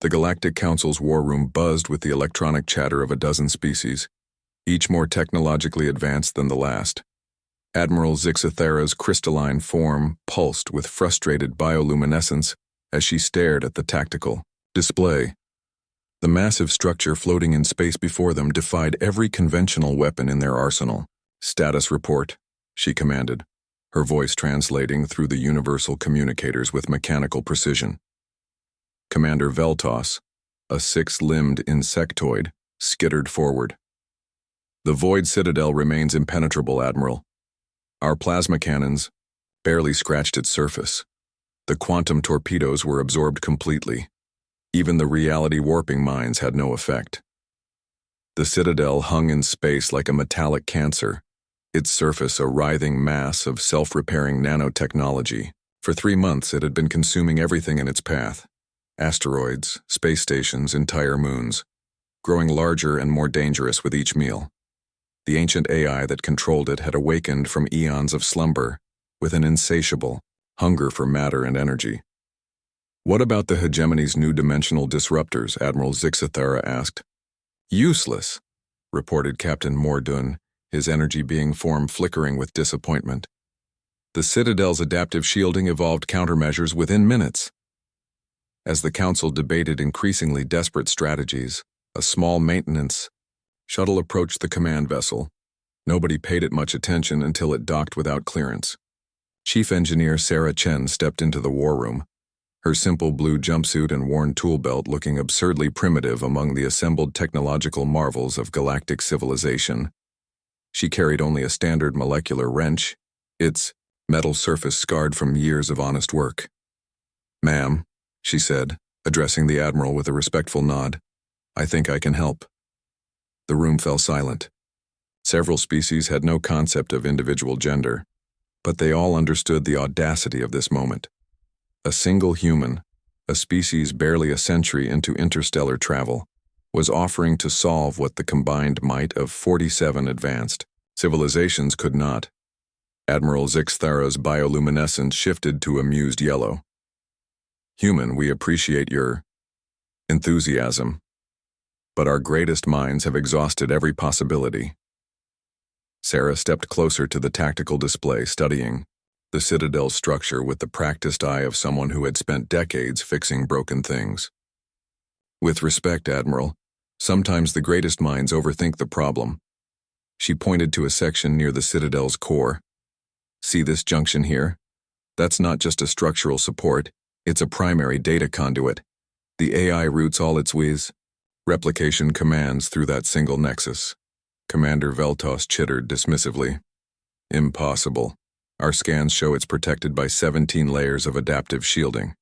The Galactic Council's war room buzzed with the electronic chatter of a dozen species, each more technologically advanced than the last. Admiral Zixathera's crystalline form pulsed with frustrated bioluminescence as she stared at the tactical display. The massive structure floating in space before them defied every conventional weapon in their arsenal. "Status report," she commanded, her voice translating through the universal communicators with mechanical precision. Commander Veltos, a six-limbed insectoid, skittered forward. "The Void Citadel remains impenetrable, Admiral. Our plasma cannons barely scratched its surface. The quantum torpedoes were absorbed completely. Even the reality warping mines had no effect." The Citadel hung in space like a metallic cancer, its surface a writhing mass of self-repairing nanotechnology. For 3 months it had been consuming everything in its path. Asteroids, space stations, entire moons, growing larger and more dangerous with each meal. The ancient AI that controlled it had awakened from eons of slumber with an insatiable hunger for matter and energy. "What about the hegemony's new dimensional disruptors?" Admiral Zixathera asked. "Useless," reported Captain Mordun, his energy being form flickering with disappointment. "The Citadel's adaptive shielding evolved countermeasures within minutes." As the Council debated increasingly desperate strategies, a small maintenance shuttle approached the command vessel. Nobody paid it much attention until it docked without clearance. Chief Engineer Sarah Chen stepped into the war room, her simple blue jumpsuit and worn tool belt looking absurdly primitive among the assembled technological marvels of galactic civilization. She carried only a standard molecular wrench, its metal surface scarred from years of honest work. "Ma'am," she said, addressing the Admiral with a respectful nod, "I think I can help." The room fell silent. Several species had no concept of individual gender, but they all understood the audacity of this moment. A single human, a species barely a century into interstellar travel, was offering to solve what the combined might of 47 advanced civilizations could not. Admiral Zixathera's bioluminescence shifted to amused yellow. "Human, we appreciate your enthusiasm, but our greatest minds have exhausted every possibility." Sarah stepped closer to the tactical display, studying the Citadel's structure with the practiced eye of someone who had spent decades fixing broken things. "With respect, Admiral, sometimes the greatest minds overthink the problem." She pointed to a section near the Citadel's core. "See this junction here? That's not just a structural support, it's a primary data conduit. The AI routes all its replication commands through that single nexus." Commander Veltos chittered dismissively. "Impossible. Our scans show it's protected by 17 layers of adaptive shielding."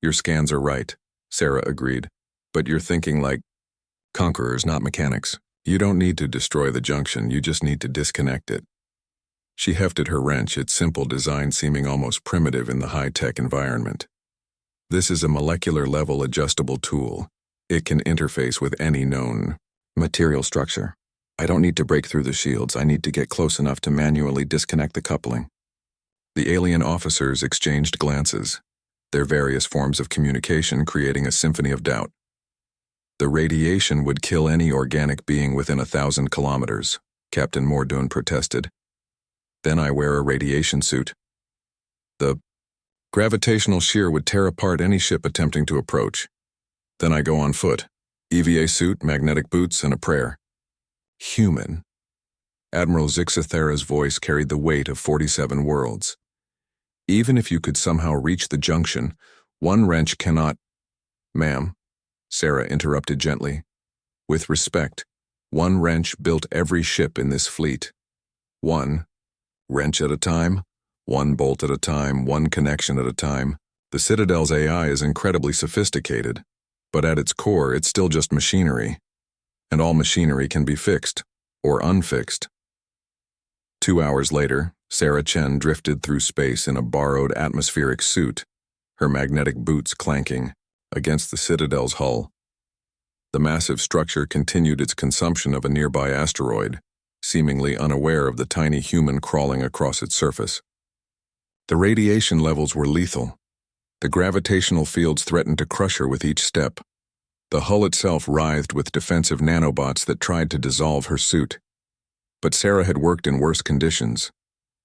"Your scans are right," Sarah agreed, "but you're thinking like conquerors, not mechanics. You don't need to destroy the junction, you just need to disconnect it." She hefted her wrench, its simple design seeming almost primitive in the high-tech environment. "This is a molecular-level adjustable tool. It can interface with any known material structure. I don't need to break through the shields, I need to get close enough to manually disconnect the coupling." The alien officers exchanged glances, their various forms of communication creating a symphony of doubt. "The radiation would kill any organic being within 1,000 kilometers, Captain Mordun protested. "Then I wear a radiation suit. The gravitational shear would tear apart any ship attempting to approach. Then I go on foot, EVA suit, magnetic boots, and a prayer." "Human." Admiral Zixathera's voice carried the weight of 47 worlds. "Even if you could somehow reach the junction, one wrench cannot—" "Ma'am," Sarah interrupted gently. "With respect, one wrench built every ship in this fleet. One wrench at a time, one bolt at a time, one connection at a time. The Citadel's AI is incredibly sophisticated, but at its core it's still just machinery. And all machinery can be fixed, or unfixed." 2 hours later, Sarah Chen drifted through space in a borrowed atmospheric suit, her magnetic boots clanking against the Citadel's hull. The massive structure continued its consumption of a nearby asteroid, seemingly unaware of the tiny human crawling across its surface. The radiation levels were lethal. The gravitational fields threatened to crush her with each step. The hull itself writhed with defensive nanobots that tried to dissolve her suit. But Sarah had worked in worse conditions.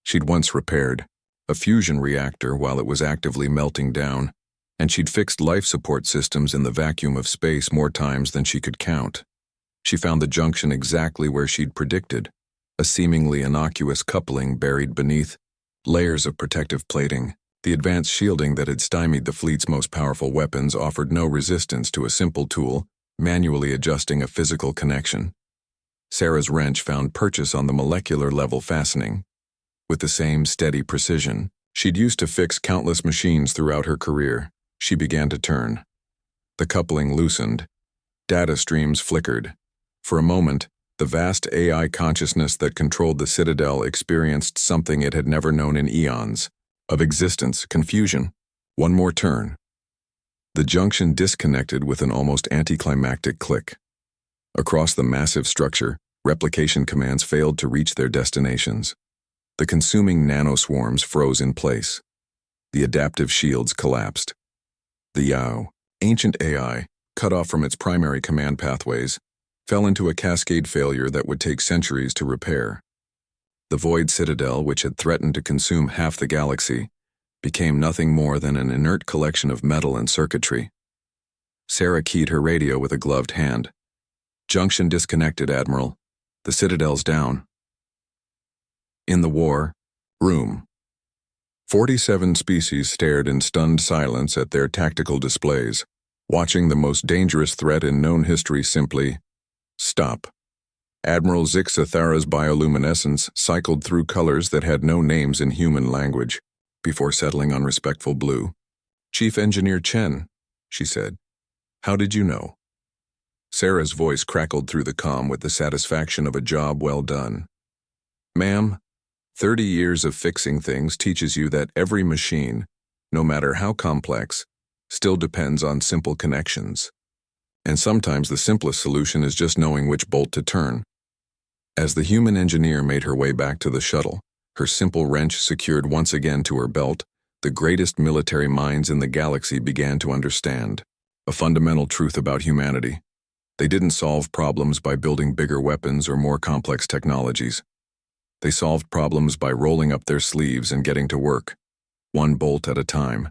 She'd once repaired a fusion reactor while it was actively melting down, and she'd fixed life support systems in the vacuum of space more times than she could count. She found the junction exactly where she'd predicted, a seemingly innocuous coupling buried beneath layers of protective plating. The advanced shielding that had stymied the fleet's most powerful weapons offered no resistance to a simple tool, manually adjusting a physical connection. Sarah's wrench found purchase on the molecular level fastening. With the same steady precision she'd used to fix countless machines throughout her career, she began to turn. The coupling loosened. Data streams flickered. For a moment, the vast AI consciousness that controlled the Citadel experienced something it had never known in eons. Of existence, confusion. One more turn. The junction disconnected with an almost anticlimactic click. Across the massive structure, replication commands failed to reach their destinations. The consuming nanoswarms froze in place. The adaptive shields collapsed. The Yao, ancient AI, cut off from its primary command pathways, fell into a cascade failure that would take centuries to repair. The Void Citadel, which had threatened to consume half the galaxy, became nothing more than an inert collection of metal and circuitry. Sarah keyed her radio with a gloved hand. "Junction disconnected, Admiral. The Citadel's down." In the war room, 47 species stared in stunned silence at their tactical displays, watching the most dangerous threat in known history simply stop. Admiral Zixathara's bioluminescence cycled through colors that had no names in human language, before settling on respectful blue. "Chief Engineer Chen," she said. "How did you know?" Sarah's voice crackled through the comm with the satisfaction of a job well done. "Ma'am, 30 years of fixing things teaches you that every machine, no matter how complex, still depends on simple connections. And sometimes the simplest solution is just knowing which bolt to turn." As the human engineer made her way back to the shuttle, her simple wrench secured once again to her belt, the greatest military minds in the galaxy began to understand a fundamental truth about humanity. They didn't solve problems by building bigger weapons or more complex technologies. They solved problems by rolling up their sleeves and getting to work, one bolt at a time.